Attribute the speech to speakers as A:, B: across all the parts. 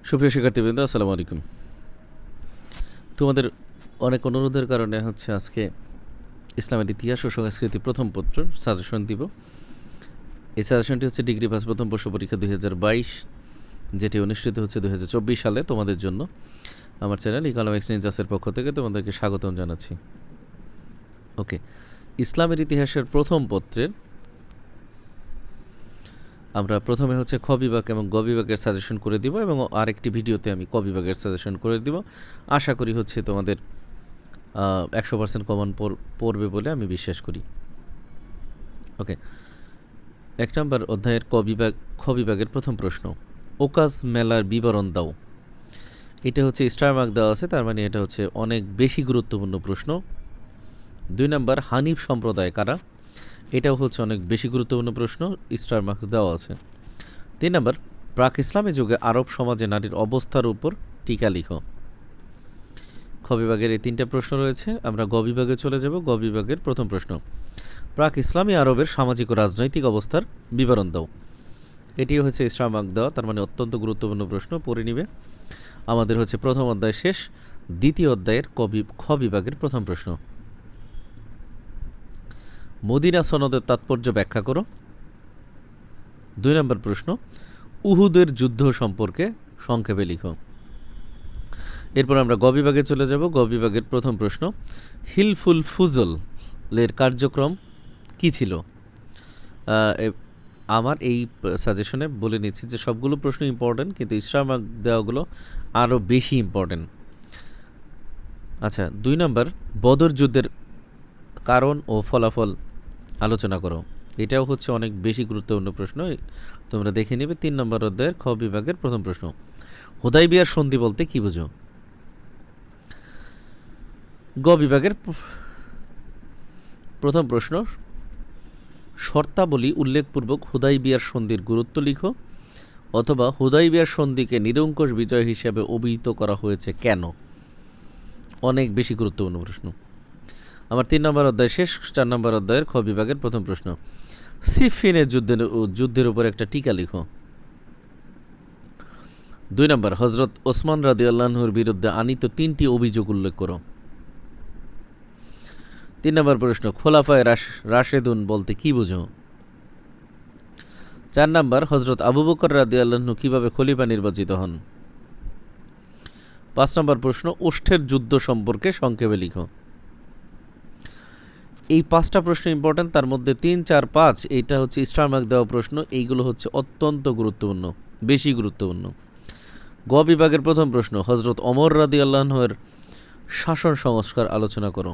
A: সুপ্রিয় শিক্ষার্থীবৃন্দ, আসসালামু আলাইকুম। তোমাদের অনেক অনুরোধের কারণে আজকে ইসলামের ইতিহাস ও সংস্কৃতি প্রথম পত্র সাজেশন দিব। এই সাজেশনটি হচ্ছে ডিগ্রি পাস প্রথম বর্ষ পরীক্ষা 2022, যেটি অনুষ্ঠিত হচ্ছে 2024 সালে তোমাদের জন্য। আমার চ্যানেল ইকোনমিক্স নিনজাসের পক্ষ থেকে তোমাদেরকে স্বাগতম জানাচ্ছি। ওকে, ইসলামের ইতিহাসের প্রথম পত্রের আমরা প্রথমে খ বিভাগ এবং গ বিভাগের সাজেশন করে দিব এবং আরেকটি ভিডিওতে আমি ক বিভাগের সাজেশন করে দিব। আশা করি তোমাদের 100% কমন পড়বে বলে আমি বিশ্বাস করি। ওকে, 1 নম্বর অধ্যায়ের খ বিভাগের প্রথম প্রশ্ন, ওকাজ মেলার বিবরণ দাও। এটা স্টার মার্ক দেওয়া আছে, তার মানে এটা অনেক বেশি গুরুত্বপূর্ণ প্রশ্ন। 2 নম্বর, হানিফ সম্প্রদায় কারা? এটাও অনেক বেশি গুরুত্বপূর্ণ প্রশ্ন, স্টার মার্কস দেওয়া আছে। 3 নম্বর, প্রাক ইসলামী যুগে আরব সমাজে নারীর অবস্থার উপর টিকা লিখো। খ বিভাগের এই 3টে প্রশ্ন রয়েছে। আমরা গ বিভাগে চলে যাব। গ বিভাগের প্রথম প্রশ্ন, প্রাক ইসলামী আরবের সামাজিক ও রাজনৈতিক অবস্থার বিবরণ দাও। এটিও স্টার মার্ক দেওয়া, তার মানে অত্যন্ত গুরুত্বপূর্ণ প্রশ্ন, পড়ে নিবে। আমাদের প্রথম অধ্যায় শেষ। দ্বিতীয় অধ্যায়ের খ বিভাগের প্রথম প্রশ্ন, মদিনা সনদের তাৎপর্য ব্যাখ্যা করো। 2 নম্বর প্রশ্ন, উহুদের যুদ্ধ সম্পর্কে সংক্ষেপে লিখো। এরপর আমরা গ বিভাগে চলে যাব। গ বিভাগের প্রথম প্রশ্ন, হিলফুল ফুজলের কার্যক্রম কি ছিল? আমার এই সাজেশনে বলে নিচ্ছি যে সবগুলো প্রশ্ন ইম্পর্টেন্ট, কিন্তু স্টার মার্ক দেওয়াগুলো আরও বেশি ইম্পর্টেন্ট। আচ্ছা, 2 নম্বর, বদর যুদ্ধের কারণ ও ফলাফল আলোচনা করো। এটাও অনেক বেশি গুরুত্বপূর্ণ প্রশ্ন, তোমরা দেখে নেবে। 3 নম্বর অধ্যায়ের খ বিভাগের প্রথম প্রশ্ন, হুদাইবিয়ার সন্ধি বলতে কি বুঝো? গ বিভাগের প্রথম প্রশ্ন, শর্তাবলী উল্লেখপূর্বক হুদাইবিয়ার সন্ধির গুরুত্ব লিখো, অথবা হুদাইবিয়ার সন্ধিকে নিরঙ্কুশ বিজয় হিসেবে অভিহিত করা হয়েছে কেন? অনেক বেশি গুরুত্বপূর্ণ প্রশ্ন। আমার 3 নম্বর অধ্যায় শেষ। 4 নম্বর অধ্যায়ের খ বিভাগের প্রথম প্রশ্ন, সিফিনের যুদ্ধের উপর একটা টিকা লিখো। 2 নম্বর, হজরত ওসমান রাদিয়াল্লাহুর বিরুদ্ধে আনীত 3টি অভিযোগ উল্লেখ করো। 3 নম্বর প্রশ্ন, খোলাফায়ে রাশেদুন বলতে কি বুঝো? 4 নম্বর, হজরত আবু বকর রাদিয়াল্লাহু কিভাবে খলিফা নির্বাচিত হন? 5 নম্বর প্রশ্ন, ওষ্ঠের যুদ্ধ সম্পর্কে সংক্ষেপে লিখো। এই 5টা প্রশ্ন ইম্পর্টেন্ট, তার মধ্যে 3, 4, 5 এইটা স্টার মার্ক দেওয়া প্রশ্ন। এইগুলো অত্যন্ত গুরুত্বপূর্ণ, বেশি গুরুত্বপূর্ণ। গ বিভাগের প্রথম প্রশ্ন, হজরত ওমর রাদিয়াল্লাহুর শাসন সংস্কার আলোচনা করো।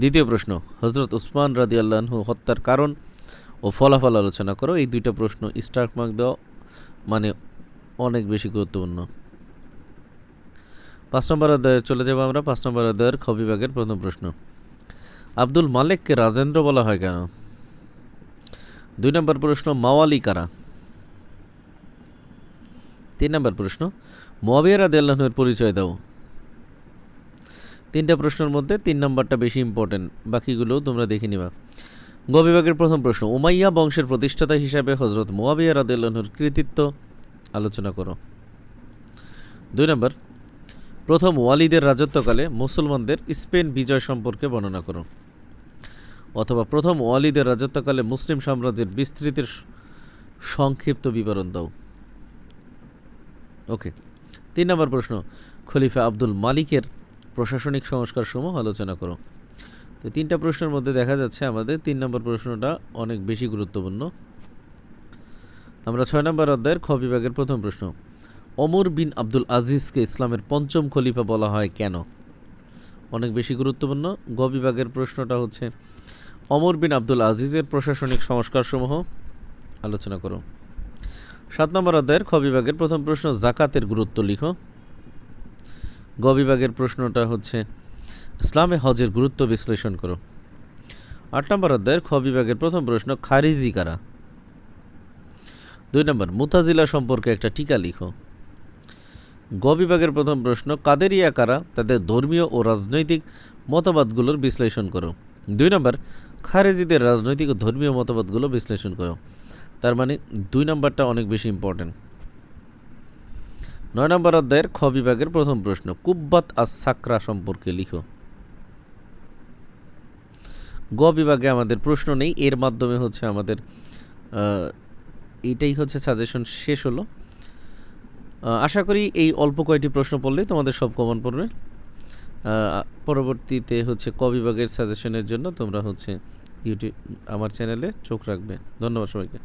A: দ্বিতীয় প্রশ্ন, হজরত উসমান রাদিয়াল্লাহু হত্যার কারণ ও ফলাফল আলোচনা করো। এই 2টা প্রশ্ন স্টার মার্ক দেওয়া, মানে অনেক বেশি গুরুত্বপূর্ণ। 5 নম্বর অধ্যায়ে চলে যাব আমরা। 5 নম্বর অধ্যায়ের খ বিভাগের প্রথম প্রশ্ন, আব্দুল মালেককে রাজেন্দ্র বলা হয় কেন? 2 নম্বর প্রশ্ন, মাওয়ালি কারা? 3 নম্বর প্রশ্ন, মুয়াবিয়া রাদিয়াল্লাহুর পরিচয় দাও। 3টা প্রশ্নের মধ্যে 3 নম্বরটা বেশি ইম্পর্টেন্ট, বাকিগুলো তোমরা দেখে নিবা। গ বিভাগের প্রথম প্রশ্ন, উমাইয়া বংশের প্রতিষ্ঠাতা হিসাবে হজরত মুয়াবিয়া রাদিয়াল্লাহুর কৃতিত্ব আলোচনা করো। 2 নম্বর, প্রথম ওয়ালিদের রাজত্বকালে মুসলমানদের স্পেন বিজয় সম্পর্কে বর্ণনা করো, অথবা প্রথম ওয়ালিদের রাজত্বকালে মুসলিম সাম্রাজ্যের বিস্তৃতির সংক্ষিপ্ত বিবরণ দাও। ওকে, 3 নম্বর প্রশ্ন, খলিফা আব্দুল মালিকের প্রশাসনিক সংস্কারসমূহ আলোচনা করো। তো 3টা প্রশ্নের মধ্যে দেখা যাচ্ছে আমাদের 3 নম্বর প্রশ্নটা অনেক বেশি গুরুত্বপূর্ণ। আমরা 6 নম্বর অধ্যায়ের খ বিভাগের প্রথম প্রশ্ন, ওমর বিন আব্দুল আজিজকে ইসলামের পঞ্চম খলিফা বলা হয় কেন? অনেক বেশি গুরুত্বপূর্ণ। গ বিভাগের প্রশ্নটা ওমর বিন আব্দুল আজিজের প্রশাসনিক সংস্কারসমূহ আলোচনা করো। 7 নম্বর অধ্যায়ের খ বিভাগের প্রথম প্রশ্ন, জাকাতের গুরুত্ব লিখো। গ বিভাগের প্রশ্নটা ইসলামে হজের গুরুত্ব বিশ্লেষণ করো। 8 নম্বর অধ্যায়ের খ বিভাগের প্রথম প্রশ্ন, খারিজি কারা? 2 নম্বর, মুতাজিলা সম্পর্কে একটা টিকা লিখো। গ বিভাগের প্রথম প্রশ্ন, কাদেরিয়া কারা? তাদের ধর্মীয় ও রাজনৈতিক মতবাদগুলোর বিশ্লেষণ করো। 2 নম্বর, খারেজিদের রাজনৈতিক ও ধর্মীয় মতবাদগুলো বিশ্লেষণ করো। তার মানে 2 নম্বরটা অনেক বেশি ইম্পর্টেন্ট। 9 নম্বর অধ্যায়ের খ বিভাগের প্রথম প্রশ্ন, কুব্বাত আস সাকরা সম্পর্কে লিখো। গ বিভাগে আমাদের প্রশ্ন নেই, এর মাধ্যমে হচ্ছে আমাদের এইটাই হচ্ছে সাজেশন শেষ হলো। আশা করি এই অল্প কয়টি প্রশ্ন পড়লেই তোমাদের সব কমন পড়বে। পরবর্তীতে হচ্ছে ক বিভাগের সাজেশনের জন্য তোমরা হচ্ছে ইউটিউব আমার চ্যানেলে চোখ রাখবে। ধন্যবাদ সবাইকে।